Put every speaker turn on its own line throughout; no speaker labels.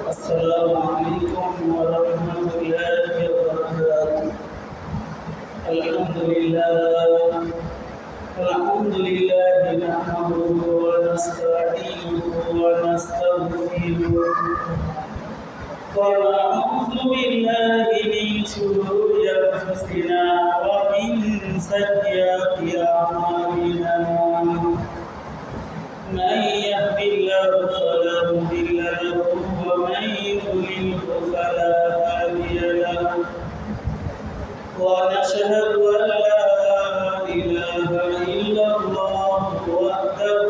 السلام عليكم ورحمة الله وبركاته. الحمد لله نحمده ونستعينه ونستغفره ونعوذ بالله من شرور أنفسنا ومن سيئات أعمالنا. من يهد الله فلا مضل له ومن يضلل فلا هادي له ونشهد أن لا إله إلا الله وحده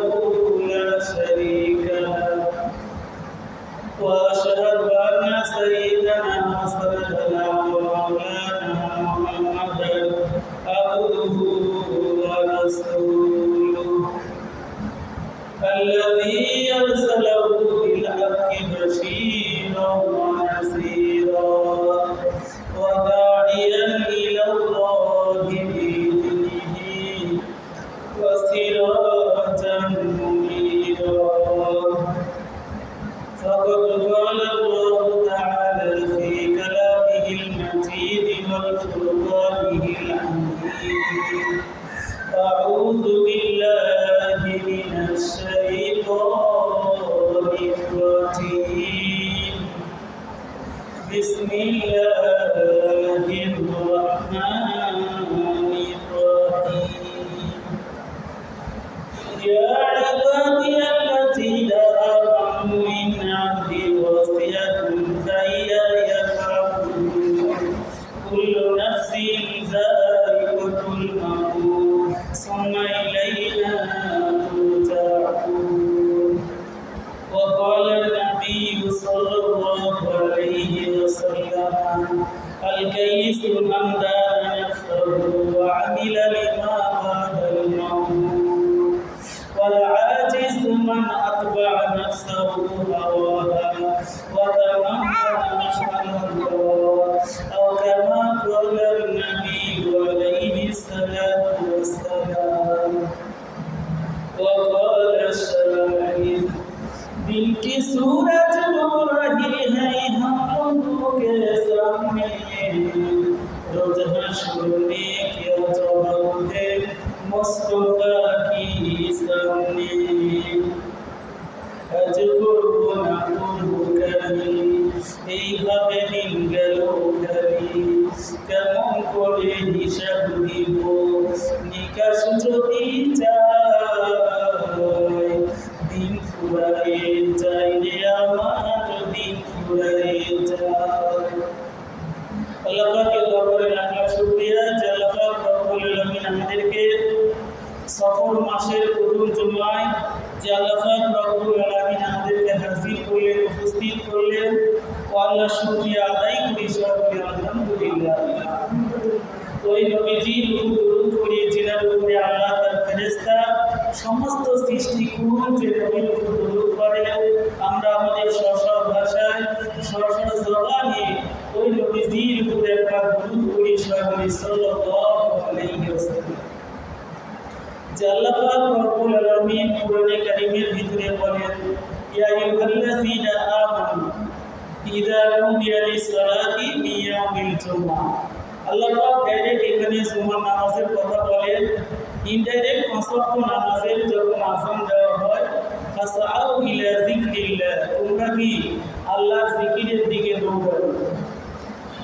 لا شريك له وأشهد أن سيدنا وسندنا ومولانا محمدا عبده ورسوله الذي أرسله بالحق بشيرا ونذيرا وداعيا إلى الله بإذنه وسراجا منيرا. فقد قال الله تعالى في كلامه المجيد والفرقانه الحميد: أعوذ بالله من الشيطان الرجيم. بسم الله الرحمن الرحيم. يا عبادي الذين آمنوا إن عبدي وصية فإياي فاعبدون. كل نفس ذائقة الموت ثم إلينا ترجعون. وقال النبي صلى الله عليه وسلم: الكيس من دان نفسه وعمل لما بعد الموت، والعاجز من أتبع نفسه هواها وتمنى على الله، أو كما قال النبي عليه الصلاة والسلام. وقال الشاعر: दिल की सूरज हो रही है हम लोगों के सामने, रोज हंसने क्या जवाब है मुस्तफा की सामने। আজ করব না করব কালি, এইভাবে দিন গেল খালি, কেমন করে হিসাব দিব নিকাশ যদি চাই, দিন ফুরায়ে যায় রে আমার, দিন ফুরায়ে যায়। আল্লাহ পাকের দরবারে লাখ লাখ শুকরিয়া যে আল্লাহ পাক রব্বুল আলামিন আমাদেরকে সফর মাসের প্রথম জুমায় যে আল্লাহ পাক রব্বুল আলামিন আমাদেরকে হাজির করলেন, উপস্থিত করলেন। ও আল্লাহ শুকরিয়া আদায় করি সকলে আলহামদুলিল্লাহ। ওই নবীজির উপর দরুদ পড়ি যিনার উপরে আল্লাহ তার ফেরেশতা সমস্ত সৃষ্টিকুল যে নবীর উপর দরুদ পড়ে, আমরা আমাদের স্ব ভাষায় স্ব জবানে ওই নবীজির উপর একবার দরুদ পড়ি সকলে সাল্লাল্লাহু আলাইহি ওয়াসাল্লাম। যে আল্লাহ পাক রব্বুল আলামিন কোরআনে কারীমের ভিতরে বলেন: ইয়া আইয়ুহাল্লাযীনা আমানু ইযা নুদিয়া লিস-সালাতি মিন ইয়াউমিল জুমআহ। আল্লাহ পাক ডাইরেক্ট এখানে জুমার নামাজের কথা বলেন, ইনডাইরেক্ট পাঁচ ওয়াক্ত নামাজের যখন আযান দেওয়া হয়, ফাসআউ ইলা যিকরিল্লাহ, তোমরা কি আল্লাহর জিকিরের দিকে দৌড়াও।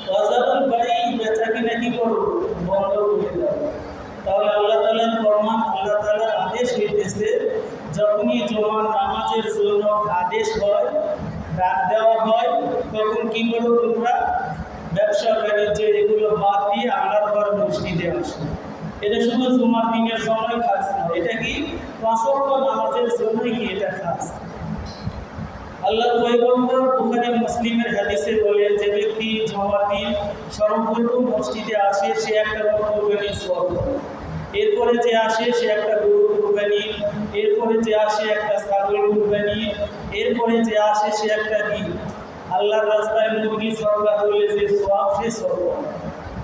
ওয়াজারুল বাই, বেচাকেনা কি করো, বন্ধ করে দাও। তাহলে আল্লাহ তাআলার ফরমান, আল্লাহ তাআলার আদেশ হইতেছে, যখনই জুমার নামাজের জন্য আদেশ হয়, ডাক দেওয়া হয়, তখন কি করো তোমরা? ব্যবসা বাণিজ্য এগুলো বাদ দিয়ে আল্লাহর ঘর মসজিদে আসো। এটা শুধু জুমার দিনের সময় খাস না, এটা কি পাঁচ ওয়াক্ত নামাজের জন্যই কি এটা খাস। আল্লাহ পয়গম্বর বুখারী মুসলিমের হাদিসে বলেন, যে ব্যক্তি জুমার দিন সর্বপ্রথম মসজিদে আসে সে একটা কুরবানি সওয়াব করে, এরপরে যে আসে সে একটা গরু কুরবানি, এরপরে যে আসে একটা ছাগল কুরবানি, এরপরে যে আসে সে একটা দিন আল্লাহর রাস্তায় মুরগি সরকা করলে যে সওয়াব সে সওয়াব।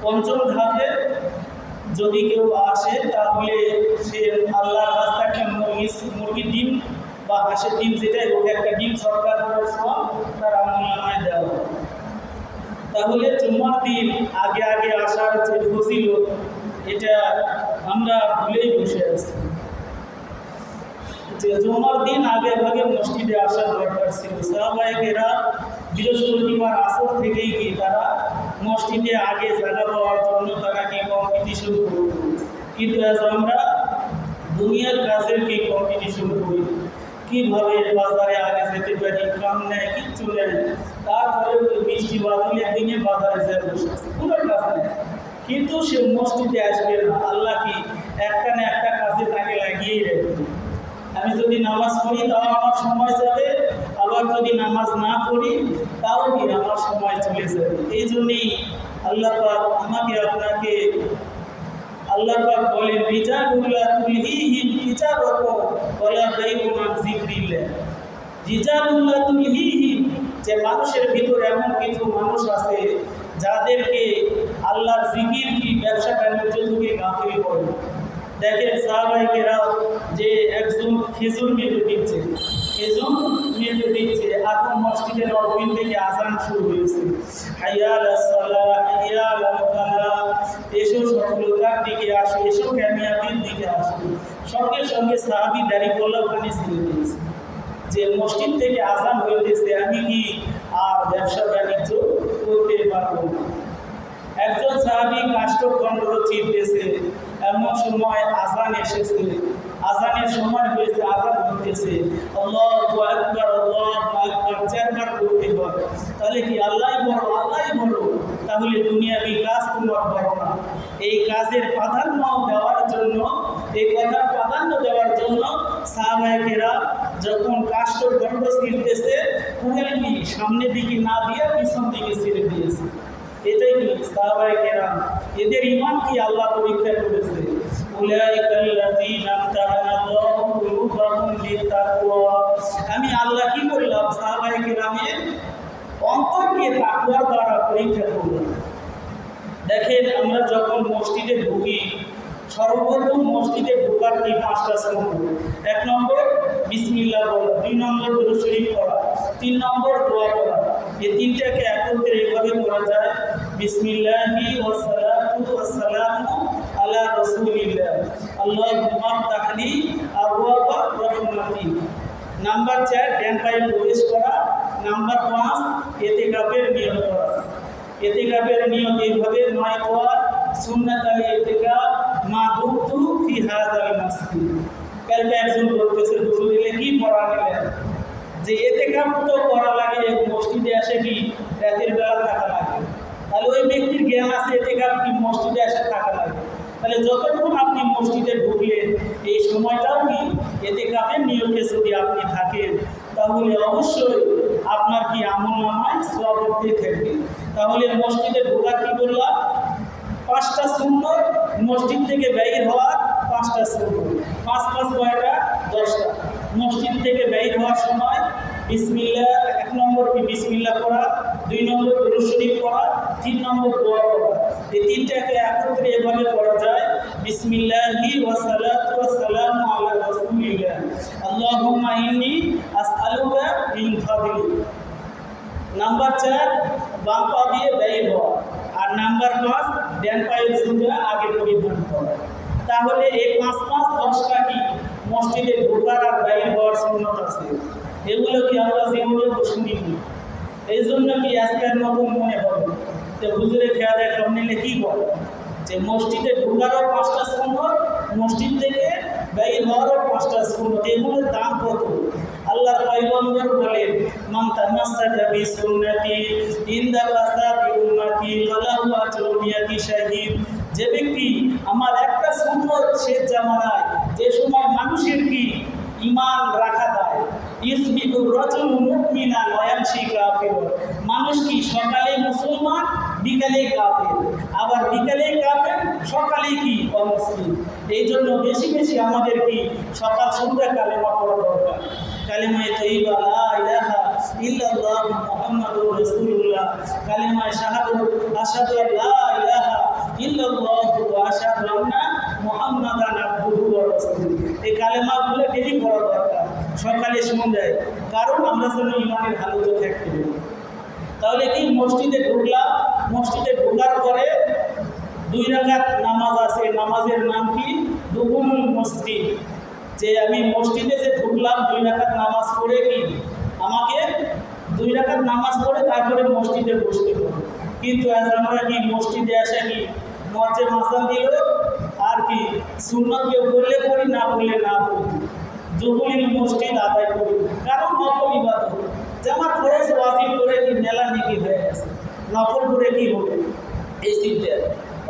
পঞ্চম ধাপে যদি কেউ আসে তাহলে সে আল্লাহর রাস্তায় মুরগির ডিম বা হাঁসের ডিম, যেটাই হোক, একটা ডিম সরকার সব তার আমলনামায় দেওয়া হয়। তাহলে জুমার দিন আগে আগে আসার যে ফজিলত, এটা আমরা ভুলেই বসে আছি। যে জুমার দিন আগে ভাগে মসজিদে আসার দরকার ছিল। সাহাবায়ে বৃহস্পতিবার আসর থেকেই কি তারা মসজিদে আগে জায়গা পাওয়ার জন্য তারা কি কম্পিটিশন করত। কিন্তু আজ আমরা দুনিয়ার কাজের কি কম্পিটিশন করি, কীভাবে বাজারে আগে যেতে পারি, কাম নেয়, কিচ্ছু নেয়। তারপরে বৃষ্টি বাদলের দিনে বাজারে যায় বসে আছে, কোনো কাজ নেই, কিন্তু সে মসজিদে আসবে না। আল্লাহ কি একটা না একটা কাজে তাকে লাগিয়েই রাখবে। আমি যদি নামাজ পড়ি তাও আমার সময় যাবে, আবার যদি নামাজ না পড়ি তাও কি আমার সময় চলে যাবে। এই জন্যই আল্লাহ পাক আমাকে আপনাকে, আল্লাহ পাক বলেন রিজালুল্লাহ তুলহিহিম তিজারাতু ওয়ালা বাইউন আন যিকরিল্লাহ। রিজালুল্লাহ তুলহিহিম, যে মানুষের ভিতরে এমন কিছু মানুষ আছে যাদেরকে আল্লাহর জিকির কি ব্যবসা বাণিজ্য থেকে গাফিল করে। দেখেন সাহাবায়ে কেরাম যে একজন খেজুর মেপে দিচ্ছে, খেজুর মেপে দিচ্ছে, এখন মসজিদে নববী থেকে আযান শুরু হয়েছে, হাইয়া আলাস সালাহ, হাইয়া আলাল ফালাহ, এসো সফলতার দিকে আসো, এসো কামিয়াবির দিকে আসো। সঙ্গে সঙ্গে সাহাবী দাঁড়িপাল্লা ওখানে ছেড়ে দিয়েছে, যে মসজিদ থেকে আযান হইতেছে, আমি কি আর ব্যবসা বাণিজ্য করতে পারবো না। একজন সাহাবী কাষ্ঠখণ্ড চিরতেছে, এমন সময় আযান এসেছে, আযানের সময় হয়েছে, আযান হইতেছে, আল্লাহু আকবার, আল্লাহু আকবার চারবার বলতে হবে। তাহলে কি আল্লাহই বড়, আল্লাহই বড়, তাহলে দুনিয়াবি কাজ তোমার বড় না। এই কাজের প্রাধান্য দেওয়ার জন্য, এই কথার প্রাধান্য দেওয়ার জন্য সাহাবায়ে কেরাম যখন কাষ্ঠখণ্ড ছিঁড়তেছে, ওখানে কি সামনের দিকে না দিয়ে পিছন দিকে ছেড়ে দিয়েছে। এটাই কি সাহাবায়ে কেরাম, এদের ঈমান কি আল্লাহ পরীক্ষা করেছে। উলাইকাল্লাযীনা আমতাহানাল্লাহু কুলুবাহুম লিত্তাকওয়া, আমি আল্লাহ কি করলাম, সাহাবায়ে কেরামের অন্তরকে তাকওয়ার দ্বারা পরীক্ষা করলাম। দেখেন আমরা যখন মসজিদে ঢুকি, সর্বপ্রথম মসজিদে ঢোকার কি 5টা সুন্নাত। 1 নম্বর বিসমিল্লাহ বলা, 2 নম্বর দুরূদ শরীফ পড়া, 3 নম্বর দোয়া করা। এই তিনটাকে একত্রে এইভাবে করা যায়, বিসমিল্লাহি ওয়া সালাতু ওয়া সালামু আলা রাসূলিল্লাহ, আল্লাহুম্মা তাহলি আবওয়াবা রাহমাতি। নাম্বার 4 ডান পায়ে প্রবেশ করা। নাম্বার 5 ইতিকাফের নিয়ত করা। ইতিকাফের নিয়ত এইভাবে 9 দোয়া সুন্নাত আল ইতিকাফ মা দুতু ফি হাযাল মাসজিদ। কালকে একজন বলতেছে হুজুর এলে কি পড়া গেলেন, যে ইতিকাফ তো করা লাগে, মসজিদে আসে কি রাতের বেলা থাকা লাগে। তাহলে ওই ব্যক্তির জ্ঞান আছে ইতিকাফ কি মসজিদে এসে থাকা লাগে। তাহলে যতক্ষণ আপনি মসজিদে ঢুকলেন এই সময়টাও কি ইতিকাফের নিয়তে যদি আপনি থাকেন, তাহলে অবশ্যই আপনার কি আমলনামায় সওয়াব হতে থাকবে। তাহলে মসজিদে ঢোকার কি বললাম, 5টা সুন্নাত, মসজিদ থেকে বের হওয়ার 5টা সুন্নাত, 5 5 কয়টা, 10টা। মসজিদ থেকে বের হওয়ার সময় বিসমিল্লাহ, 1 নম্বর কি বিসমিল্লাহ পড়া, 2 নম্বর দুরূদ শরীফ পড়া, 3 নম্বর দোয়া করা। এই তিনটাকে একত্রে এভাবে পড়া যায়, বিসমিল্লাহি ওয়া সালাতু ওয়া সালামু আলা রাসূলিল্লাহ, আল্লাহুম্মা ইন্নী আসআলুকা মিন ফাদলিক। নাম্বার 4 বাম পা দিয়ে বের হওয়া, আর নাম্বার 5 ডান পায়ের জুতা আগে পরিধান করা। তাহলে এই 5 5 10টা কি মসজিদে ঢোকার আর বাইরে হওয়ার সুন্নাত আছে। এগুলো কি আমরা জীবনে শুনিনি, এই জন্য কি আজকের নতুন মনে হবে যে হুজুরে খেয়া দেখলাম নিলে কি বলে, যে মসজিদে ঢোকারও 5টা সুন্নাত, মসজিদ থেকে বের হওয়ারও 5টা সুন্নাত। এগুলোর দাম কত? আল্লাহর পয়গম্বর বলেন, মান তামাসসাকা বিসুন্নতি ইনদা ফাসাদি উম্মতি ফালাহু আজরুন মিয়াতি শাহীদ। যে ব্যক্তি আমার একটা সুন্নাত শেষ জামানায়, যে সময় মানুষের কি ঈমান রাখা দেয়, ইসবিহুর রাজুলু মুমিনান ওয়া ইয়ামশি কাফিরুন, মানুষ কি সকালে মুসলমান বিকালে কাফের, আবার বিকালে কাফের সকালে কি অমুসলিম। এই জন্য বেশি বেশি আমাদের কি সকাল সন্ধ্যা কালেমা পড়া দরকার। কালেমায়ে তয়্যিবা লা ইলাহা ইল্লাল্লাহু মুহাম্মাদুর রাসূলুল্লাহ, কালেমায়ে শাহাদাত আশহাদু আল্লা ইলাহা ইল্লাল্লাহু ওয়া আশহাদু আন্না মুহাম্মাদান আবদুহু ওয়া রাসূলুহু। এই কালেমাগুলো ডেলি পড়া দরকার। সকালে সন্ধ্যায়, কারণ আমরা যেন ইমানের হালতে থাকতে পারি। তাহলে কি মসজিদে ঢুকলাম, মসজিদে ঢোকার পরে 2 রাকাত নামাজ আছে, নামাজের নাম কি? দুখুলুল মসজিদ। যে আমি মসজিদে যে ঢুকলাম 2 রাকাত নামাজ পড়ে কি আমাকে 2 রাকাত নামাজ পড়ে তারপরে মসজিদে বসতে হবে। কিন্তু আজ আমরা কি মসজিদে আসে কি মসজিদে মাসান দিল আর কি সুন্নাত কেউ করলে করি, না করলে না করি, দুখুলুল মসজিদ আদায় করি, কারণ নফল ইবাদত। যে আমার ফরজ ওয়াজিব করে কি মেলা নেকি হয়ে গেছে, নফল করে কি হবে এই চিন্তা।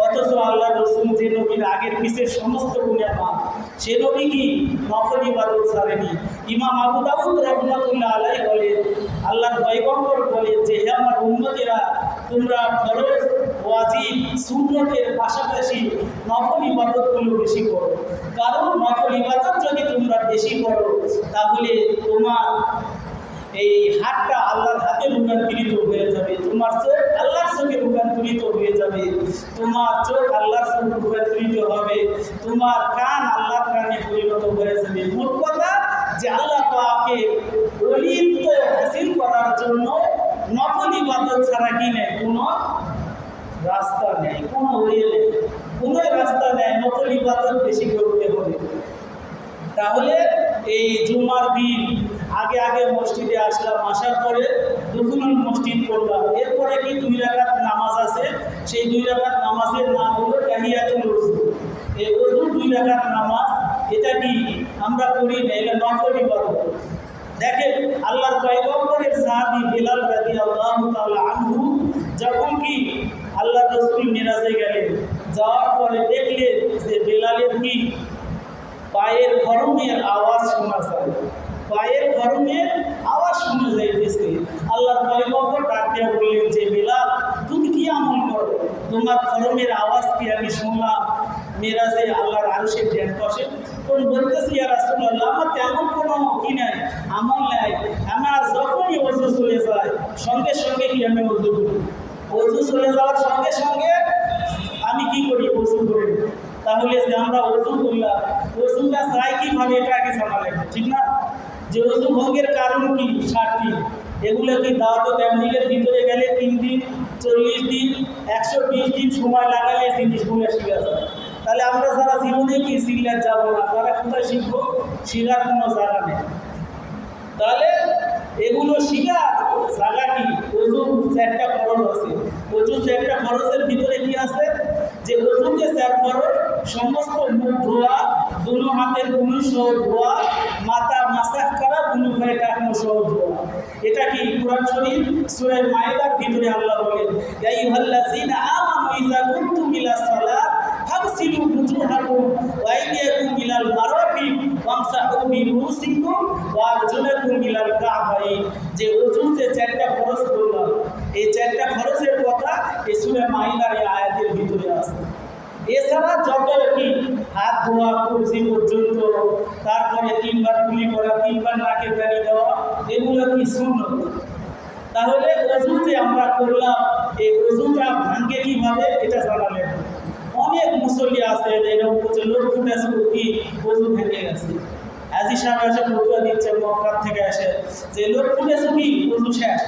অথচ আল্লাহ রসুল যে নবীর আগের পিছের সমস্ত গুণাগান, সে নবী কি নফল ইবাদত ছাড়েনি। ইমাম আবু দাউদ রাহমাতুল্লাহ আলাইহি বলেন, আল্লাহর পয়গম্বর বলেন যে হে আমার উম্মতেরা, তোমরা ফরজ ওয়াজিব সুন্নতের পাশাপাশি নফল ইবাদতগুলো বেশি করো। কারণ নফল ইবাদত যদি তোমরা বেশি করো তাহলে তোমার এই হাতটা আল্লাহর হাতে রূপান্তরিত হয়ে যাবে, তোমার চোখ আল্লাহর চোখে রূপান্তরিত হয়ে যাবে, তোমার চোখ আল্লাহর চোখে রূপান্তরিত হবে, তোমার কান আল্লাহর কানে পরিণত হয়ে যাবে। মোট কথা যে আল্লাহ পাকে ওলিত্ব হাসিল করার জন্য নফল ইবাদত ছাড়া কি নেই, কোনো রাস্তা নেই, কোনো ওয়ে নেই, কোনো রাস্তা নেই। নফল ইবাদত বেশি করতে হবে। তাহলে এই জুমার দিন আগে আগে মসজিদে আসলাম, আসার পরে দুখুলুল মসজিদ পড়লাম, এরপরে কি 2 রাকাত নামাজ আছে, সেই 2 রাকাত নামাজের নাম হলো তাহিয়াতুল ওযু। এই ওযু 2 রাকাত নামাজ, এটা কি আমরা করি না, এটা নফল ইবাদত। দেখেন আল্লাহর পয়গম্বরের সাহাবী বেলাল রাদিয়াল্লাহু তাআলা আনহু যখন কি আল্লাহর রাসূল মিরাজে গেলেন, যাওয়ার পরে দেখলেন যে বেলালের কি পায়ের খড়মের আওয়াজ শোনা যায়, পায়ের খড়মের আওয়াজ শোনা যাইতেছে। আল্লাহর পয়গম্বর ডাক দিয়ে বললেন যে বেলাল, তুমি কি আমল করো, তোমার খড়মের আওয়াজ কি আমি শুনলাম মেরাজে আল্লাহর আরশে ধ্যান বসে। কোন বলতেছি ইয়া রাসূলুল্লাহ, আমার তেমন কোনো কি নাই, আমল নাই, আমার যখনই ওযু চলে যায় সঙ্গে সঙ্গে কি আমি ওযু করি, ওযু চলে যাওয়ার সঙ্গে সঙ্গে আমি কি করি, ওযু করি। তাহলে যে আমরা ওযু করলাম, ওযুটা চাই কীভাবে এটা আগে জানা লাগবে, ঠিক না? যে ওযু ভঙ্গের কারণ কি 60টি, এগুলো কি দাওয়াত তাবলীগের ভিতরে গেলে 3 দিন 40 দিন 120 দিন সময় লাগালে জিনিসগুলো শিখা যায়। তাহলে আমরা যারা জীবনে কি সিরিয়াল যাবো না, তারা কোথায় শিখবো? শিখার কোনো জায়গা নেই। তাহলে এগুলো শিখার জায়গা কি? ওযু 4টা ফরজ আছে, ওযু 4টা ফরজের ভিতরে কি আছে? যে ওযুতে 4 ফরজ, সমস্ত মুখ ধোয়া, দুনো হাতের কুনু সহ ধোয়া, মাথা মাসাহ করা, দুনো পায়ে টাকনো সহ ধোয়া। এটা কি কুরআন শরীফ সূরা মায়েদার ভিতরে আল্লাহ বলেন, ইয়া আইয়ুহাল্লাযীনা আমানু ইযা কুনতুম ইলাস সালাত ফাগসিলু বুজুহাকুম ওয়া আইদিয়াকুম ইলাল মারাফিক ওয়ামসাহু বিরুসিকুম ওয়া আরজুলাকুম ইলাল কা'বাইন। যে ওযু যে 4টা ফরজ বললাম, এই 4টা ফরজের কথা এই সূরা মায়েদার এই আয়াতের ভিতরে আছে। এছাড়া যত কি হাত ধোয়া কুরসি পর্যন্ত, তারপরে 3 বার কুলি করা, 3 বার নাকে পানি দেওয়া, এগুলো কি সুন্নত। তাহলে ওযু যে আমরা করলাম, এই ওযুটা ভাঙে কিভাবে এটা জানা লাগবে। অনেক মুসল্লি আছে এরকম বলছে লোক ফুটেছে কি ওযু ভেঙে গেছে, আজি সাহেব এসে ফতুয়া দিচ্ছে মক্কা থেকে এসে যে লোক ফুটেছে কি ওযু শেষ,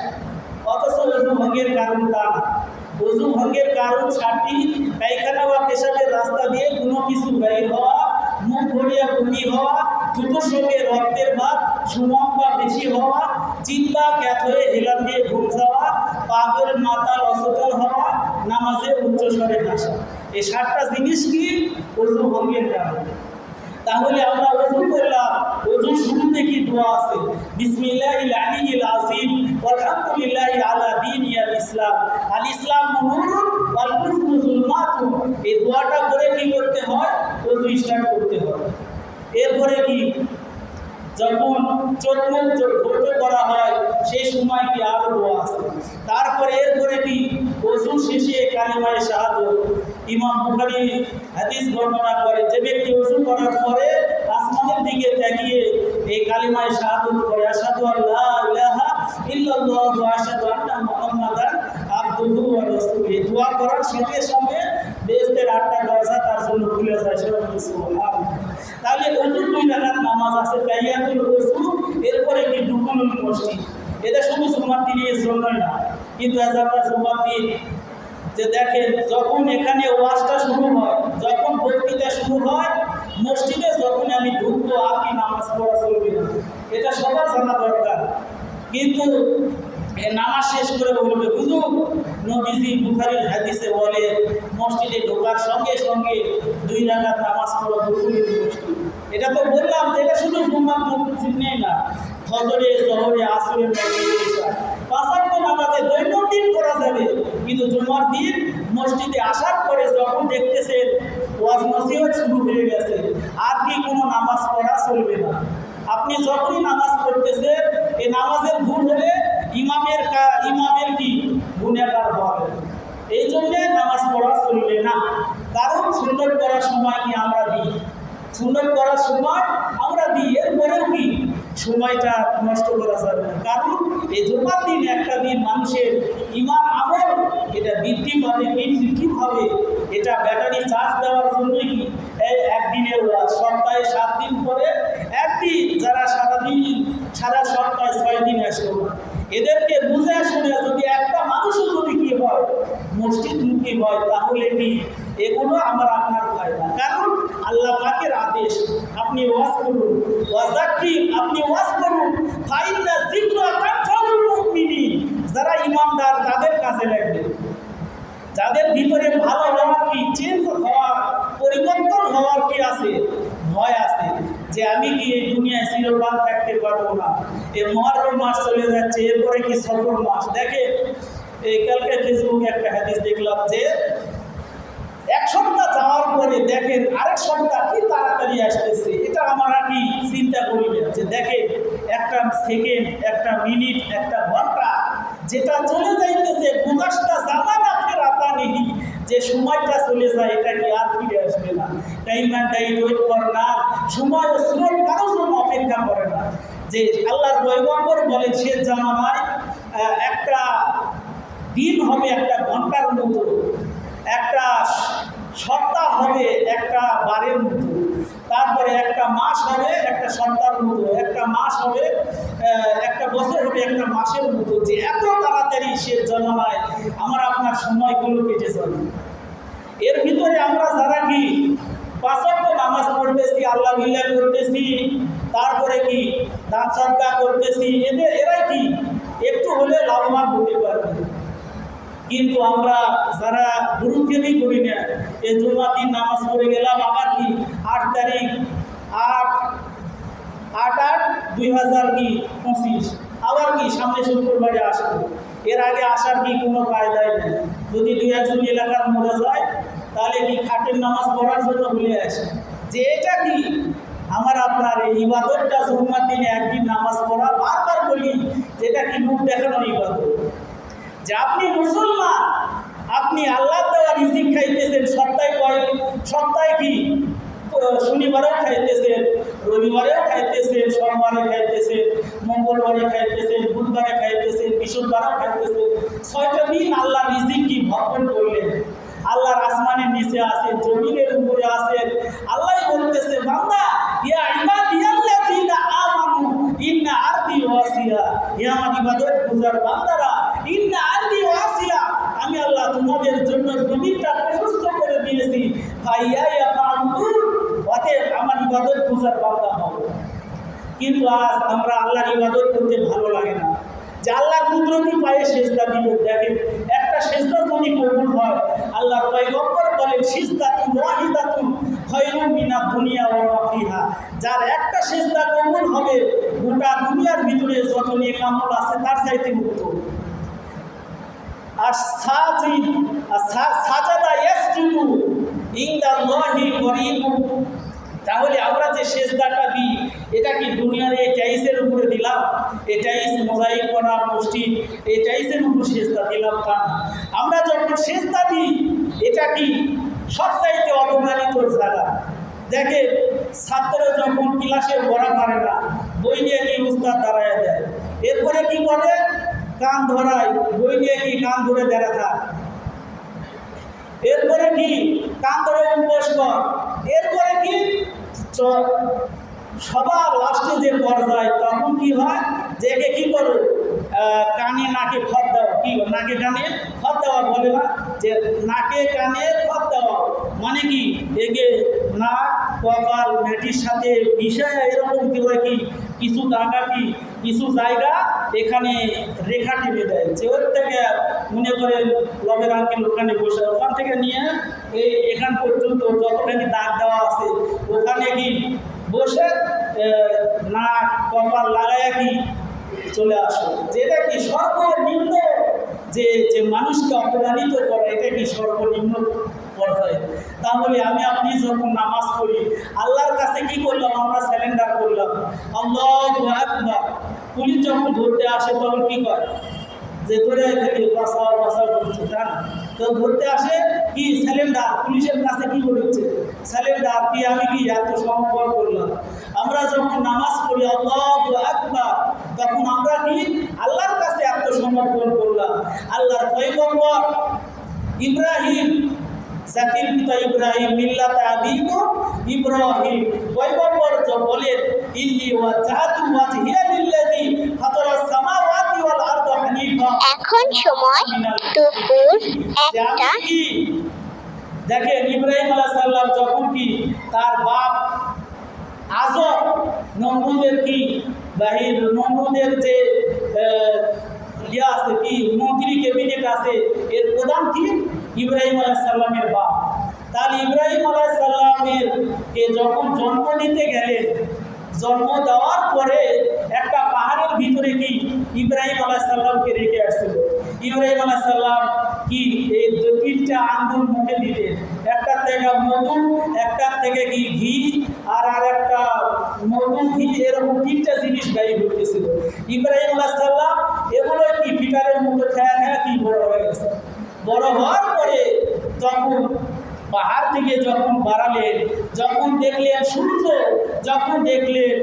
অথচ ওযু ভঙ্গের কারণ তা না। ওযু ভঙ্গের কারণ 60টি, পায়খানা বা পেশাবের রাস্তা দিয়ে কোনো কিছু বের হওয়া, মুখ ভরিয়া বমি হওয়া, দুটোর সঙ্গে রক্তের ভাব সুমম বা বেশি হওয়া, চিন্তা ক্যাত হয়ে হেলান দিয়ে ঘুম যাওয়া, পাগল মাতাল অচেতন হওয়া, নামাজে উচ্চস্বরে হাসা, এই 7টা জিনিস কি ওযু ভঙ্গের কারণ। তাহলে আমরা ওযু করলাম, ওযুর শুরুতে কি দোয়া আছে? বিসমিল্লাহিল আলিয়্যিল আযীম ওয়ালহামদুলিল্লাহি আলা দীনিল ইসলাম আল ইসলাম নূরুন ওয়াল কুফরু যুলমাতুন। এই দোয়াটা করে কি করতে হয়? ওযু স্টার্ট করতে হয়। এরপরে কি যখন চোখ মুখ ধৌত করা হয় সেই সময় কি আরো দোয়া আছে। তারপরে এরপরে কি ওযু শেষে কালিমায়ে শাহাদাত। ইমাম বুখারী হাদিস বর্ণনা করে যে ব্যক্তি ওযু করার পরে আসমানের দিকে তাকিয়ে এই কালিমায়ে শাহাদাত করে, আশহাদু আল্লা ইলাহা ইল্লাল্লাহু ওয়া আশহাদু আন্না মুহাম্মাদান আবদুহু ওয়া রাসূলুহু, দোয়া করার সঙ্গে সঙ্গে বেহেশতের 8টা দরজা তার জন্য খুলে যায়। তাহলে ওজুর 2 রাকাত নামাজ আছে, তাহিয়াতুল ওযু, এরপরে কি দুখুলুল মসজিদ। এটা শুধু জুমার দিনের জন্যই না, কিন্তু আমরা জুমার দিন যে দেখেন যখন এখানে ওয়াজটা শুরু হয়, যখন বক্তৃতা শুরু হয়, মসজিদে যখন আমি ঢুকবো আর কি নামাজ পড়া চলবে না, এটা সবার জানা দরকার। কিন্তু নামাজ শেষ করে বলবে হুজুর নবীজি বুখারীর হাদিসে বলে মসজিদে ঢোকার সঙ্গে সঙ্গে 2 রাকাত নামাজ পড়ো দুখুলুল মসজিদ। এটা তো বললাম যে এটা শুধু জুমার মসজিদ নেই না, ফজরে, জোহরে, আসরে, মাগরিবে, ইশা 5 ওয়াক্ত নামাজে দৈনন্দিন পড়া যাবে। কিন্তু জুমার দিন মসজিদে আসার পরে যখন দেখতেছেন ওয়াজ নসিহত শুরু হয়ে গেছে, আর কি কোনো নামাজ পড়া চলবে না। আপনি যখনই নামাজ পড়তেছেন, এই নামাজের ভুল হলে ইমামের কি গুনাহগার হবে। এই জন্যে নামাজ পড়া চলবে না। কারণ সুন্নত করার সময় কি আমরা দিই, সুন্নত করার সময় আমরা দিই, এরপরেও কি সময়টা নষ্ট করা যাবে না। কারণ এই জুমার দিন একটা দিন মানুষের ঈমান আমল এটা বৃদ্ধি পাবে, কীভাবে এটা ব্যাটারি চার্জ দেওয়ার জন্যই কি এই একদিনের ওয়াজ, সপ্তাহে 7 দিন পরে একদিন, যারা সারা সপ্তাহে 6 দিন আসলো না, এদেরকে বুঝে শুনে যদি একটা মানুষও যদি কি হয় মসজিদমুখী হয়, তাহলে কি এগুলো আমার আপনার ফায়দা। কারণ আল্লাহ পাকের আদেশ, আপনি ওয়াজ করুন, ওয়াজাক্কির, আপনি ওয়াজ করুন, ফাইন্না যিকরা তানফাউল মুমিনিন, যারা ইমানদার তাদের কাজে লাগবে। যাদের ভিতরে ভালো হওয়ার কি, চেঞ্জ হওয়ার, পরিবর্তন হওয়ার কি আছে, ভয় আছে যে আমি কি এই দুনিয়ায় চিরকাল থাকতে পারবো না, এই মুহররম মাস চলে যাচ্ছে, এরপরে কি সফর মাস। দেখে এই কালকে ফেসবুকে একটা হাদিস দেখলাম যে 1 সপ্তাহ যাওয়ার পরে দেখেন আরেক সপ্তাহ কি তাড়াতাড়ি আসতেছে। এটা আমরা কি চিন্তা করি না যে দেখেন একটা সেকেন্ড, একটা মিনিট, একটা ঘন্টা যেটা চলে যাইতেছে, গুজাশতা জামানা ফেরাতা নেই, যে সময়টা চলে যায় এটা কি আর ফিরে আসবে না। টাইম অ্যান্ড টাইম ওয়েট করে না, সময় ও স্রোত কারোর জন্য অপেক্ষা করে না। যে আল্লাহর পয়গম্বর বলে শেষ জামানায় একটা দিন হবে একটা ঘন্টার মতো, একটা সপ্তাহ হবে একটা বারের মতো, তারপরে একটা মাস হবে একটা সপ্তাহের মতো, একটা মাস হবে একটা বছর হবে একটা মাসের মতো। যে এত তাড়াতাড়ি শেষ জামানায় আমার আপনার সময়গুলো কেটে যাবে। এর ভিতরে আমরা যারা কি 5 ওয়াক্ত নামাজ পড়তেছি, আল্লাহ বিল্লাহ করতেছি, তারপরে কি দান সদকা করতেছি, এরাই কি একটু হলে লাভবান হতে পারবে। কিন্তু আমরা যারা গুরুত্বই করি না, এই জুমার দিন নামাজ পড়ে গেলাম, আবার কি 8 তারিখ 8/8/2025 আবার কি সামনে শুক্রবারে আসবো। এর আগে আসার কি কোনো কায়দাই নেই। যদি 2-1 এলাকার মরে যায় তাহলে কি খাটের নামাজ পড়ার জন্য ভুলে আসে যে এটা কি আমার আপনার এই ইবাদতটা জুমার দিনে একদিন নামাজ পড়া, বারবার বলি যেটা কি মুখ দেখানোর ইবাদত। যে আপনি মুসলমান, আপনি আল্লাহ দেওয়া রিজিক খাইতেছেন, সপ্তাহে কি শনিবারেও খাইতেছেন, রবিবারেও খাইতেছেন, সোমবারে খাইতেছেন, মঙ্গলবারে খাইতেছেন, বুধবারে খাইতেছেন, বৃহস্পতিবারেও খাইতেছেন। 6টা দিন আল্লাহ রিজিক কি ভক্ষণ করলেন। আল্লাহর আসমানের নিচে আছেন, জমিনের উপরে আছেন। আল্লাহ বলতেছে বান্দা, ইয়া ইবাদিয়াল্লাযিনা আমানু ইন্না আরদি ওয়াসিয়া, হে আমার ইবাদত গুজার বান্দারা, ইন্না আরদি ওয়াসিয়া, আমি আল্লাহ তোমাদের জন্য জমিটা প্রশস্ত করে দিয়েছি, ফাইয়া ইয়াফাউদুন, অতএব আমার ইবাদত গুজার বান্দা হও। কিন্তু আজ আমরা আল্লাহর ইবাদত করতে ভালো লাগে না, যে আল্লাহর কুদরতি পায়ে সেজদা দিব। দেখেন একটা সেজদা যদি কবুল হয়, আল্লাহর পয়গম্বর বলেন সিজদাতুন ওয়াহিদাতুন খায়রুম মিনাদ দুনিয়া ওয়া মা ফিহা, যার একটা সেজদা কবুল হবে গোটা দুনিয়ার ভিতরে যত নেক আমল আছে তার চাইতে উত্তম। আর সাজাদা ইয়াসজুদু ইনদাল্লাহি করিবুন, তাহলে আমরা যে সেজদাটা দিই এটা কি দুনিয়ার এই টাইসের উপরে দিলাম, এই টাইস মোজাইক করা মসজিদ, এই টাইসের উপর সেজদা দিলাম তা না। আমরা যখন সেজদা দিই এটা কি সবচাইতে অবমানিত জায়গা। দেখে ছাত্র যখন ক্লাসে পড়া পারে না, বই নিয়ে কি উস্তাদ দাঁড়ায় দেয়, এরপরে কি করে কান ধরায়, বই নিয়ে কি কান ধরে দাঁড়া থাক। এরপরে কি কান ধরে উপবাস কর, এরপরে কি সবার লাস্টে যে পর্যায় তখন কি হয় যে একে কি করো কানে নাকে খত দেওয়া, কি নাকে কানে খত দেওয়া বলে না, যে নাকে কানে খত দেওয়া মানে কি একে নাক কপাল মেটির সাথে বিষয় এরকম কি হয় কি কিছু জায়গা কি কিছু জায়গা এখানে রেখা টেনে দেয়, যে ওর থেকে মনে করে লবের আঙ্কেল ওখানে বসে ওখান থেকে নিয়ে এখান পর্যন্ত যতখানি দাগ দেওয়া আছে ওখানে কি বসে নাক কপাল লাগাইয়া কি চলে আসো, যেটা কি সর্বনিম্ন যে যে মানুষকে অপমানিত করে, এটা কি সর্বনিম্ন পর্যায়ে। তাহলে আমি আপনি যখন নামাজ পড়ি আল্লাহর কাছে কি করলাম, আমরা স্যালেন্ডার করলাম, আল্লাহু আকবার। পুলিশ যখন ধরতে আসে তখন কি করে, যে ধরে এখানে বাঁচাও বাঁচাও করছে, তাই না? তো ধরতে আসে কি স্যালেন্ডার, পুলিশের কাছে কি বলেছে স্যালেন্ডার, কি আমি কি আত্মসমর্পণ করলাম। আমরা যখন নামাজ পড়ি আল্লাহু আকবার তখন আমরা কি আল্লাহর কাছে আত্মসমর্পণ করলাম। আল্লাহর পয়গম্বর ইব্রাহিম, জাতির পিতা ইব্রাহিম, মিল্লাত আবিকুম ইব্রাহিম, পয়গম্বর বলেন ইন্নী ওয়াজহাতু ওয়াজহিয়া লিল্লাযী ফাতারাস সামাওয়াতি ওয়াল আরদা হানিফা।
এখন সময় দুপুর 1টা।
দেখেন ইব্রাহিম আলাইহিস সালাম যখন কি তার বাপ আজর নমরুদের কি বাহির নমরুদের যে ইয়া আছে কি মন্ত্রী ক্যাবিনেট আছে এর প্রধান কি ইব্রাহিম আলাইহিস সালামের বাপ। তাহলে ইব্রাহিম আলাইহিস সালামের কে যখন জন্ম নিতে গেলেন, জন্ম দেওয়ার পরে একটা পাহাড়ের ভিতরে কি ইব্রাহিম আলাইহিস সালামকে রেখে আসছিল। ইব্রাহিম আলাইহিস সালাম কি এই 2-3টা আঙ্গুল মুখে দিতেন, একটা থেকে মধু, একটা থেকে কি ঘি, আর একটা মধু ঘি, এরকম 3টা জিনিস গায়ে ঢুকতেছিল। ইব্রাহিম আলাইহিস সালাম এগুলো কি পিটারের মতো খেয়া খেয়া কি বড় হয়ে গেছে। বড় হওয়ার পরে তখন পাহাড় থেকে যখন বাড়ালেন, যখন দেখলেন সূর্য, যখন দেখলেন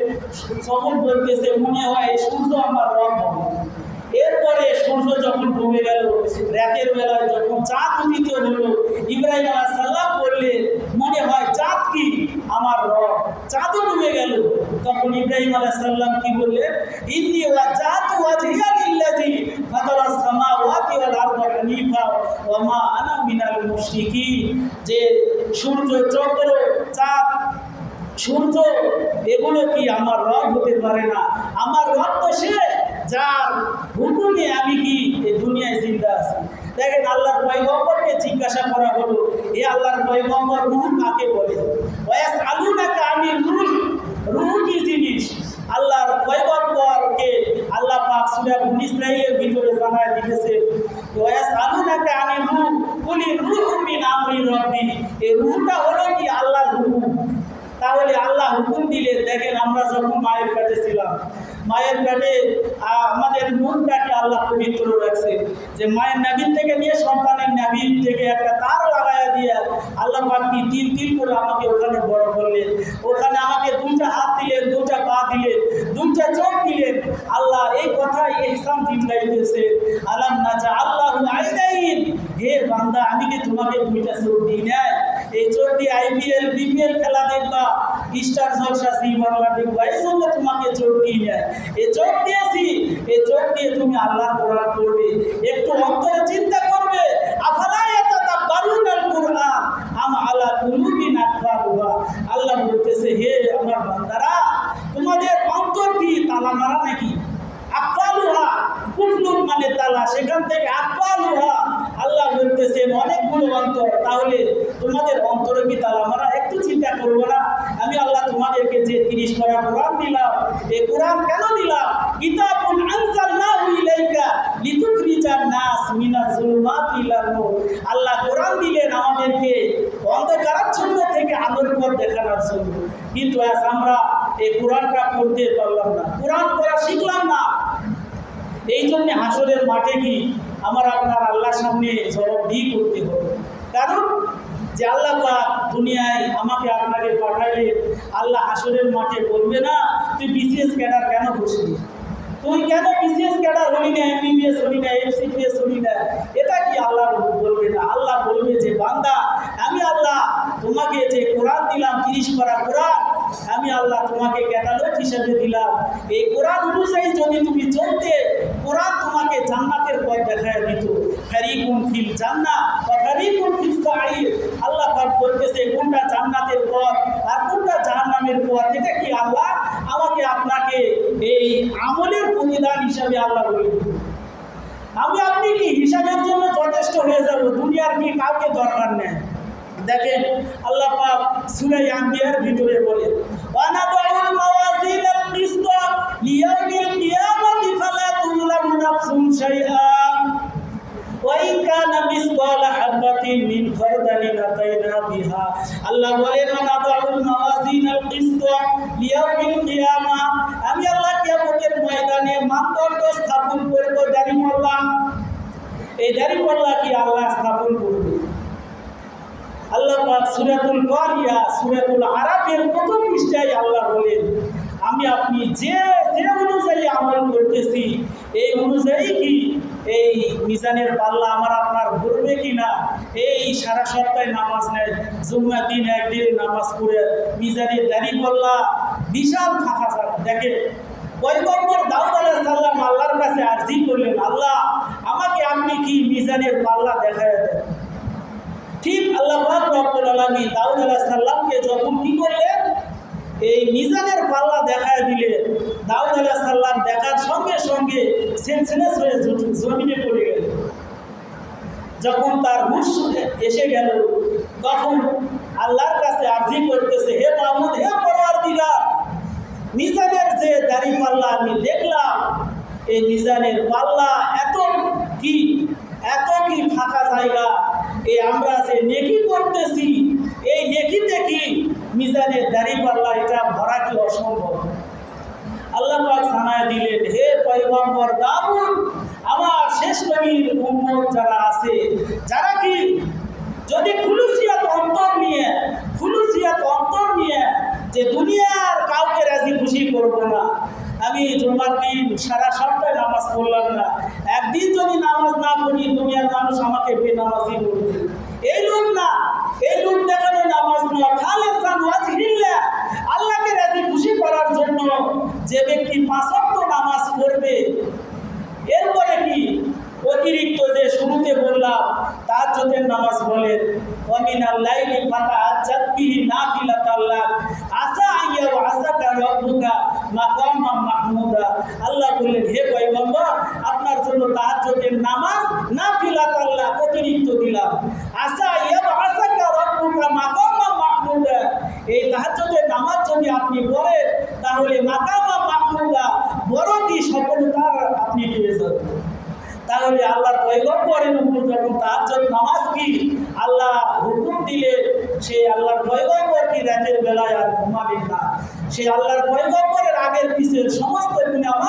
তখন বলতেছে মনে হয় সূর্য আমার রব হবে। এরপরে সূর্য যখন ডুবে গেল, রাতের বেলায় যখন চাঁদ উদিত হলো, ইব্রাহিম আলাইহিস সালাম বললেন মনে হয় চাঁদ কি আমার রব, চাঁদও ডুবে গেল। তখন ইব্রাহিম আলাইহিস সালাম কি বললেন, ইন্নী ওয়াজহাতু ওয়াজহিয়া লিল্লাযী ফাতারাস সামাওয়াতি ওয়াল আরদা হানিফা ওয়া মা আনা মিনাল মুশরিকিন। যে সূর্য, চন্দ্র, চাঁদ, সূর্য এগুলো কি আমার রব হতে পারে না, আমার রব তো সে যার হুকুমে আমি কি এই দুনিয়ায় জিন্দা আছি। দেখেন আল্লাহর পয়গম্বরকে জিজ্ঞাসা করা হলো, এ আল্লাহর পয়গম্বর রূহ কাকে বলে? ওয়াসআলুনাকা আনির রূহ, রূহ কি জিনিস? আল্লাহর পয়গম্বরকে আল্লাহ পাক সূরা বনী ইসরাঈলের ভিতরে জানায় দিয়েছে, ওয়াসআলুনাকা আনির রূহ কুলির রূহু মিন আমরি রাব্বি। এই রূহটা হলো কি আল্লাহর হুকুম। তাহলে আল্লাহ হুকুম দিলে, দেখেন আমরা যখন মায়ের পেটে ছিলাম, মায়ের পেটে আমাদের মনটাকে আল্লাহ পবিত্র রাখছে, যে মায়ের নাভির থেকে নিয়ে সন্তানের নাভির থেকে একটা তার লাগাইয়া দিয়ে আল্লাহ পাক কি তিল তিল করে আমাকে ওখানে বড় করলেন। ওখানে আমাকে 2টা হাত দিলেন, 2টা পা দিলেন, 2টা চোখ দিলেন। আল্লাহ এই কথাই ইহসান জিতলাইতেছে, আলাম নাজআল্লাহু আইনাইন, হে বান্দা আমি কি তোমাকে 2টা চোখ দিই নাই? এই চোখ দিয়ে আইপিএল বিপিএল খেলা দেখবা, স্টার জলসা, জি বাংলা দেখবা, এই জন্য তোমাকে চোখ দিই নাই। এই চোখ দিয়েছি, এই চোখ দিয়ে তুমি আল্লাহর কোরআন পড়বে, একটু অন্তরে চিন্তা করবে। আফালা ইয়াতাদাব্বারুনাল কুরআন আম আলা কুলুবিন আকফালুহা। আল্লাহ বলতেছে, হে আমার বান্দারা, তোমাদের অন্তর কি তালা মারা নাকি? আকফালুহা কুফলুন মানে তালা, সেখান থেকে আকফালুহা আল্লাহ বলতেছেন অনেকগুলো অন্তর। তাহলে তোমাদের অন্তরে কি তালা মারা? একটু চিন্তা করবো না? আমি আল্লাহ তোমাদেরকে যে 30 পারা কোরআন দিলাম, এই কোরআন কেন দিলাম? কিতাবুন আনজালনাহু ইলাইকা লিতুখরিজান নাস মিনাজ যুলুমাতি ইলান নূর। আল্লাহ কোরআন দিলেন আমাদেরকে অন্ধকারাচ্ছন্ন থেকে আলোর পথ দেখানোর জন্য। কিন্তু আজ আমরা এই কোরআনটা পড়তে পারলাম না, কোরআন পড়া শিখলাম না। এই জন্য হাসরের মাঠে কি আমার আপনার আল্লাহর সামনে জবাবদিহি করতে হবে। কারণ যে আল্লাহ পাক দুনিয়ায় আমাকে আপনাকে পাঠাইলে, আল্লাহ হাসরের মাঠে বলবে না তুই বিসিএস ক্যাডার কেন বসলি, তুই কেন বিসিএস ক্যাডার হলি না, এমবিবিএস হলি না, এমসিবিএস হলি না। এটা কি আল্লাহ বলবে না। আল্লাহ বলবে যে বান্দা, আমি আল্লাহ তোমাকে যে কোরআন দিলাম 30 পারা কোরআন, আমি আল্লাহ তোমাকে ক্যাটালগ হিসেবে দিলাম। এই কোরআন অনুযায়ী যদি তুমি চলতে, কোরআন তোমাকে জান্নাতের পথ দেখায় দিত। ফারিকুন ফিল জান্নাহ ওয়া ফারিকুন ফিস সাঈর। আল্লাহ পাক বলতেছে কোনটা জান্নাতের পথ আর কোনটা জাহান্নামের পথ, এটা কি আল্লাহ আমাকে আপনাকে এই আমলের প্রতিদান হিসাবে আল্লাহ বলে দিল। আমি আপনি কি হিসাবের জন্য যথেষ্ট হয়ে যাব, দুনিয়ার কি কাউকে দরকার নেই। দেখেন আল্লাহ পাক সূরা আম্বিয়ার ভিতরে বলে, ওয়ানাদুল মাওয়াজিনাল কিসত লিয়াউমিল কিয়ামাতি ফালা তুযলামু নাফসুন শাইআ ওয়া ইন কানা মিসকালা হাবাতিন মিন খারদালিন আতাইনা বিহা। আল্লাহ বলেন ওয়ানাদুল মাওয়াজিনাল কিসত লিয়াউমিল কিয়ামা, আমি আল্লাহ কিয়ামতের ময়দানে মানদণ্ড স্থাপন করব। দাড়িপাল্লা, এই দাড়িপাল্লা কি আল্লাহ স্থাপন করবে। আল্লাহ পাক সূরাতুল কারিয়া সূরাতুল আরাফের প্রথম পৃষ্ঠায় আল্লাহ বলেন, আমি আপনি যে অনুযায়ী আমল করতেছি এই অনুযায়ী কি এই মিজানের পাল্লা আমার আপনার ভরবে কি না। এই সারা সপ্তাহে নামাজ নেয়, জুম্মার দিন একদিন নামাজ পড়ে মিজানের দাড়িপাল্লা বিশাল ফাঁকা যায়। দেখে পয়গম্বর দাউদ আলাইহিস সালাম আল্লাহর কাছে আরজি করলেন, আল্লাহ আমাকে আপনি কি মিজানের পাল্লা দেখায় দেন। ঠিক আল্লাহ পাক রব্বুল আলামিন দাউদ আলাইহিস সালামকে যখন কি করলেন, এই মিজানের পাল্লা দেখায় দিলেন। দাউদ আলাইহিস সালাম দেখার সঙ্গে সঙ্গে সেন্সলেস হয়ে জমিনে পড়ে গেল। যখন তার হুঁশ এসে গেল, তখন আল্লাহর কাছে আরজি করতেছে, হে মাহমুদ, হে পরওয়ারদিগার, মিজানের যে দাড়িপাল্লা আমি দেখলাম, এই মিজানের পাল্লা এত কি ফাঁকা জায়গা, এই আমরা যে নেকি করতেছি এই নেকিতে কি মিজানের দাড়িপাল্লা এটা ভরা কি অসম্ভব। আল্লাহ পাক জানায় দিলেন, হে পয়গম্বর দাউদ, আমার শেষ নবীর উম্মত যারা আছে, যারা কি যদি খুলুসিয়াত অন্তর নিয়ে যে দুনিয়ার কাউকে রাজি খুশি করব না, আমি জুমার দিন সারা সপ্তাহে নামাজ পড়লাম না, একদিন যদি নামাজ না পড়ি দুনিয়ার মানুষ আমাকে বেনামাজি বলবে, এই লোক না, এই লোক দেখানো নামাজ নয়, খালেসান ওয়াজহিল্লাহ, আল্লাহকে রাজি খুশি করার জন্য যে ব্যক্তি 5 ওয়াক্ত নামাজ পড়বে, এরপরে কি অতিরিক্ত যে শুরুতে বললাম তাহাজ্জুদের নামাজ বলেন, ওয়া মিনাল লাইলি ফাতাহাজ্জাত বিহি নাফিলাতাল লাক আসা আইয়া ওয়া আসাকা রাব্বুকা মাকামান মাহমুদা। আল্লাহ বললেন, হে পয়গম্বর, আপনার জন্য তাহাজ্জুদের নামাজ নাফিলাতাল লাক অতিরিক্ত দিলাম, আসা আইয়া ওয়া আসাকা রাব্বুকা মাকামান মাহমুদা। এই তাহাজ্জুদের নামাজ যদি আপনি পড়েন তাহলে মাকামান মাহমুদা বড় কি সফলতা আপনি পেয়ে যাবেন। তাহলে আল্লাহর পয়গম্বরের উপর যখন তাহাজ্জুদ নামাজ কি আল্লাহ হুকুম দিলে, সেই আল্লাহর পয়গম্বর কি রাতের বেলায় আর ঘুমাবেন না। সেই আল্লাহর পয়গম্বরের আগের পিছের সমস্ত গুনাহ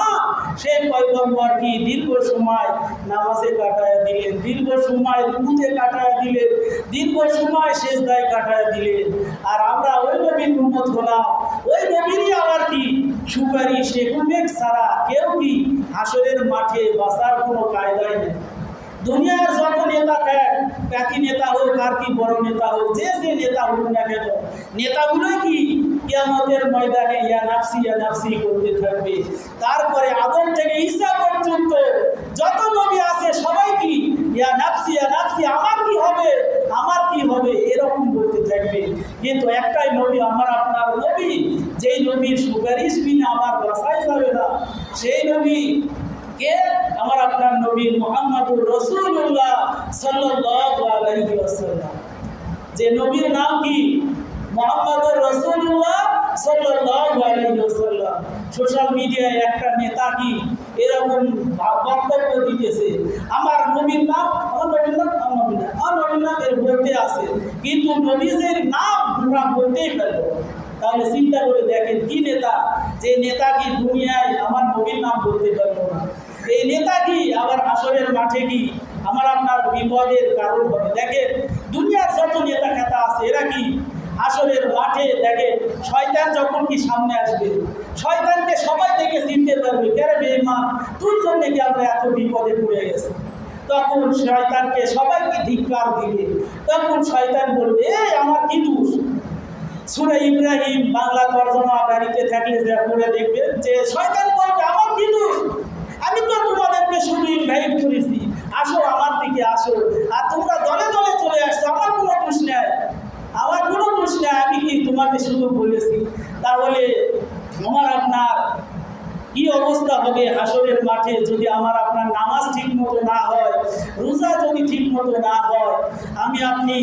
সেই পয়গম্বর কি দীর্ঘ সময় নামাজে কাটায় দিলেন, দীর্ঘ সময় রুকুতে কাটায় দিলেন, দীর্ঘ সময় সেজদায় কাটায় দিলেন। আর আমরা ওই নবীর উম্মত হলাম, ওই নবীরই আবার কি সুপারিশ হুকুমের ছাড়া কেউ কি হাসরের মাঠে বাঁচার কোনো কায়দাই নেই। দুনিয়ার যত নেতা খ্যাতি নেতা হোক আর কি বড় নেতা হোক, যে নেতা হোক না কেন, নেতাগুলো কি কিয়ামতের ময়দানে ইয়া নাফসি করতে থাকবে। তারপরে আদম থেকে ঈসা পর্যন্ত যত নবী আছে সবাই কি ইয়া নাফসি আমার কি হবে এরকম বলতে থাকবে। কিন্তু একটাই নবী, আমার আপনার নবী, যেই নবীর সুপারিশ বিনা আমার বাঁচাই যাবে না, সেই নবী কে? আমার আপনার নবী মুহাম্মদুর রাসূলুল্লাহ সাল্লাল্লাহু আলাইহি ওয়াসাল্লাম। যে নবীর নাম কি মুহাম্মদুর রাসূলুল্লাহ সাল্লাল্লাহু আলাইহি ওয়াসাল্লাম। সোশ্যাল মিডিয়ায় একটা নেতা কি এরকম বক্তব্য দিতেছে, আমার নবীর নাম এর বলতে আছে, কিন্তু নবীর নাম আমরা বলতেই পারবো। তাহলে চিন্তা করে দেখেন কি নেতা, যে নেতা কি দুনিয়ায় আমার নবীর নাম বলতে পারবো না, এই নেতা কি আবার হাসরের মাঠে কি আমার আপনার বিপদের কারণ হবে। দেখেন দুনিয়ার যত নেতা খেতা আছে এরা কি হাসরের মাঠে দেখেন শয়তান যখন কি সামনে আসবে, শয়তানকে সবাই থেকে চিনতে পারবে, কেন বেঈমান তোর জন্য কি আমরা এত বিপদে পড়ে গেছি। তখন শয়তানকে সবাইকে ধিক্কার দিবে। তখন শয়তান বলবে, এই আমার কি দোষ? সূরা ইব্রাহিম বাংলা তরজমা বাড়িতে থাকলে যা পড়ে দেখবেন যে শয়তান বলবে, আমার কি দোষ? আমি তো তোমাদেরকে শুধু ইনভাইট করেছি, আসো আমার দিকে আসো, আর তোমরা দলে দলে চলে আসছো, আমার কোনো দোষ নেই, আমার কোনো দোষ নেই, আমি কি তোমাকে শুধু বলেছি? তাহলে আমার আপনার কি অবস্থা হবে হাসরের মাঠে যদি আমার আপনার নামাজ ঠিক মতো না হয়, রোজা যদি ঠিক মতো না হয়, আমি আপনি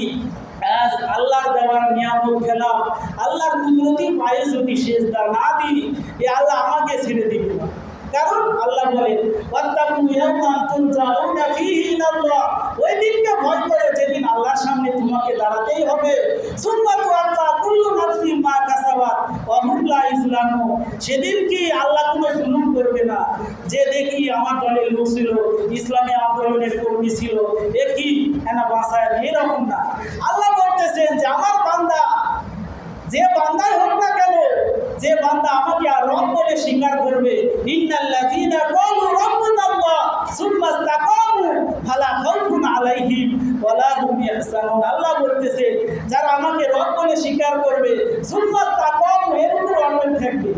আল্লাহর দেওয়ার নিয়ামত খেলাম, আল্লাহর কুদরতি পায়ে যদি সেজদা না দিই, এ আল্লাহ আমাকে ছেড়ে দিবে না। কারণ আল্লাহ বলেন, ওয়াত্তাকু ইয়াওমান তুরজাউনা ফীহি ইলাল্লাহ, ওই দিনকে ভয় করে যেদিন আল্লাহর সামনে তোমাকে দাঁড়াতেই হবে। সুম্মা তুওয়াফা কুল্লু নাফসিন মা কাসাবাত ওয়া হুম লা ইউজলামুন, সেদিন কি আল্লাহ কোনো জুলুম করবে না? যে দেখি আমার দলের লোক ছিল, ইসলামী আন্দোলনের কর্মী ছিল, এ কি এনা বাসায়, এরকম না। আল্লাহ বলতেছেন যে আমার বান্দা, যে বান্দাই হোক না কেন, যে বান্দা আমাকে আর রব বলে স্বীকার করবে, ইন্নাল্লাযীনা ক্বালু রাব্বুনাল্লাহ সুম্মা ইসতাকামু ফালা খাউফুন আলাইহিম ওয়া লা হুম ইয়াহজানুন। আল্লাহ বলতেছে যারা আমাকে রব বলে স্বীকার করবে, সুম্মা ইসতাকামু, এর উপর অটল থাকবে,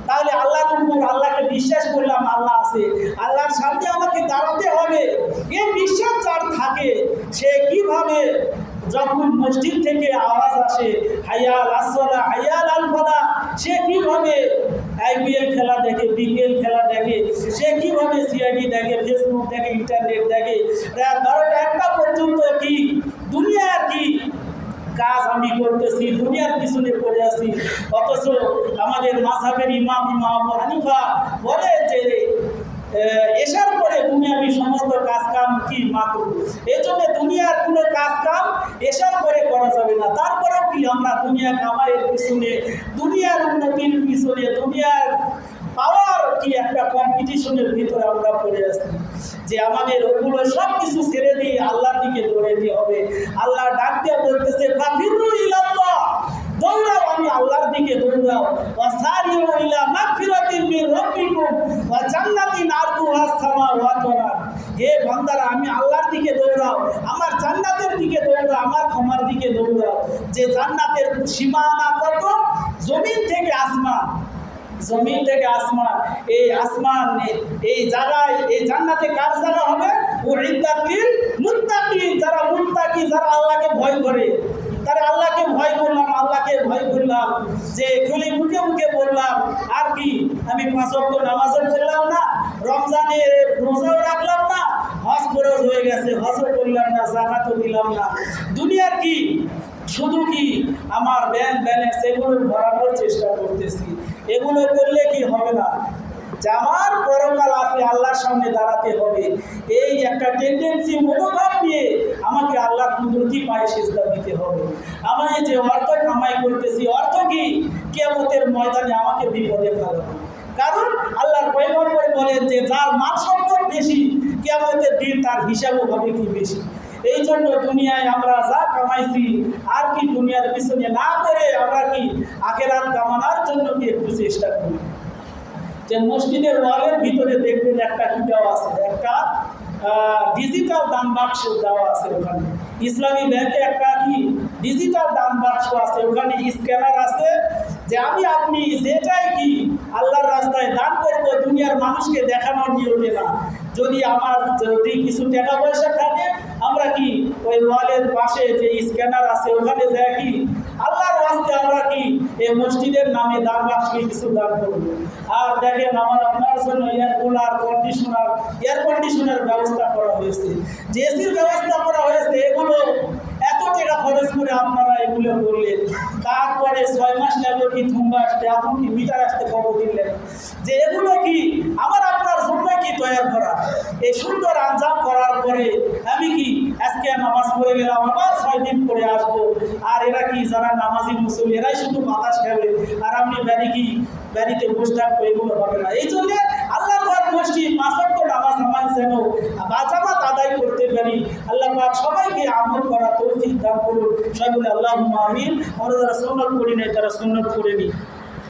তাহলে আল্লাহর উপর, আল্লাহকে বিশ্বাস করলাম আল্লাহ আছে, আল্লাহর সামনে আমাকে দাঁড়াতে হবে, এই বিশ্বাস যার থাকে, সে কিভাবে যখন মসজিদ থেকে আওয়াজ আসে হাইয়াল আসসালাহ হাইয়াল আল ফালাহ, সে কিভাবে আইপিএল খেলা দেখে, বিপিএল খেলা দেখে, সে কিভাবে সিআইডি দেখে, ফেসবুক দেখে, ইন্টারনেট দেখে, রাত 12টা 1টা পর্যন্ত কি দুনিয়ার কি কাজ আমি করতেছি, দুনিয়ার পিছনে পড়ে আছি। অথচ আমাদের মাযহাবের ইমাম আবু হানিফা বলে যে এশার পরে দুনিয়াবি সমস্ত কাজ কাম কি মাকরুহ, এই জন্য দুনিয়ার কোনো কাজ কাম এশার পরে করা যাবে না। তারপরেও কি আমরা দুনিয়া কামাইয়ের পিছনে, দুনিয়ার উন্নতির পিছনে, দুনিয়ার পাওয়ার কি একটা কম্পিটিশনের ভিতরে আমরা পড়ে আসছি, যে আমাদের ওগুলো সব কিছু ছেড়ে দিয়ে আল্লাহর দিকে দৌড়াইতে হবে। আল্লাহ ডাক দিয়ে বলতেছে, ফাফিরু ইলাল্লাহ, দৌড়াও, আমি আল্লাহর দিকে দৌড়াও, ওয়াসারিউ ইলা মাগফিরাতিন মির রাব্বিকুম ওয়া জান্নাতিন আরদুহাস সামাওয়াতু ওয়াল আরদ। হে বান্দারা, আমি আল্লাহর দিকে দৌড়াও, আমার জান্নাতের দিকে দৌড়াও, আমার ক্ষমার দিকে দৌড়াও, যে জান্নাতের সীমানা কত? জমিন থেকে আসমান, জমিন থেকে আসমান। এই আসমান, এই জায়গায়, এই জান্নাতে কার জায়গা হবে? উইদ্দাত লিল মুত্তাকিন, যারা মুত্তাকি, যারা আল্লাহকে ভয় করে, তারা আল্লাহকে ভয় করলাম, আল্লাহকে ভয় করলাম, যে খালি মুখে মুখে বললাম, আর কি আমি 5 ওয়াক্ত নামাজও পড়লাম না, রমজানের রোজাও রাখলাম না, হজ ফরজ হয়ে গেছে, হজও করলাম না, যাকাতও দিলাম না, দুনিয়ার কি শুধু কি আমার ব্যাংক ব্যালেন্স এগুলো ভরানোর চেষ্টা করতেছি। এগুলো করলে কি হবে না, যে আমার পরকাল আছে, আল্লাহর সামনে দাঁড়াতে হবে, এই একটা টেন্ডেন্সি মনোভাব নিয়ে আমাকে আল্লাহর কুদরতি পায়ে সেজদা দিতে হবে। আমি যে অর্থ কামাই করতেছি, অর্থ কি কিয়ামতের ময়দানে আমাকে বিপদে ফেলাবে। কারণ আল্লাহর পয়গম্বর বলেন যে যার মাল সম্পদ বেশি, কিয়ামতের দিন তার হিসাবও হবে কি বেশি। এই জন্য দুনিয়ায় আমরা যা কামাইছি, আর কি দুনিয়ার পিছনে না করে আমরা কি আখিরাত কামানোর জন্য কি একটু চেষ্টা করি। যে মসজিদের ওয়ালের ভিতরে দেখবেন একটা কি দেওয়া আছে, একটা ডিজিটাল দান বাক্স দেওয়া আছে, ওখানে ইসলামী ব্যাংকে একটা কি ডিজিটাল দান বাক্স আছে, ওখানে স্ক্যানার আছে, যে আমি আপনি যেটাই কি আল্লাহর রাস্তায় দান করবো, দুনিয়ার মানুষকে দেখানোর নিয়মে না, যদি আমার যদি কিছু টাকা পয়সা থাকে, আমরা কি ওই ওয়ালের পাশে যে স্ক্যানার আছে ওখানে যাই কি আল্লাহর রাস্তায় আমরা কি এই মসজিদের নামে দান বাক্সে কিছু দান করবো। আর দেখেন আমার আপনার জন্য এয়ার কন্ডিশনের ব্যবস্থা করা হয়েছে, যে এসির ব্যবস্থা করা হয়েছে, এগুলো এত টাকা খরচ করে আপনারা এগুলো করলেন, তারপরে 6 মাস লাগলো কি থুম্বা আসতে, এখন কি মিটার আসতে কত দিলেন, যে এগুলো কি আমার আপনার জন্য কি তৈরি করা। এই সুন্দর আঞ্জাম করার পরে আমি কি আজকে নামাজ পড়ে গেলাম, আবার 6 দিন পরে আসবো, আর এরা কি যারা নামাজি মুসলিম এরাই শুধু বাতাস খাবে, আর আপনি বাড়িতে বসে থাকবো, এগুলো হবে না। এই জন্য আল্লাহর ঘর মসজিদ 5 ওয়াক্ত নামাজ আমার যেন বাজামাত আদায় করতে পারি। আল্লাহ পাক সবাইকে আমল করা তৌফিক দান করুন। সবাই বলে আল্লাহুম্মা আমিন। আমরা যারা সুন্নাত পড়ি নাই তারা সুন্নাত পড়ে নিই।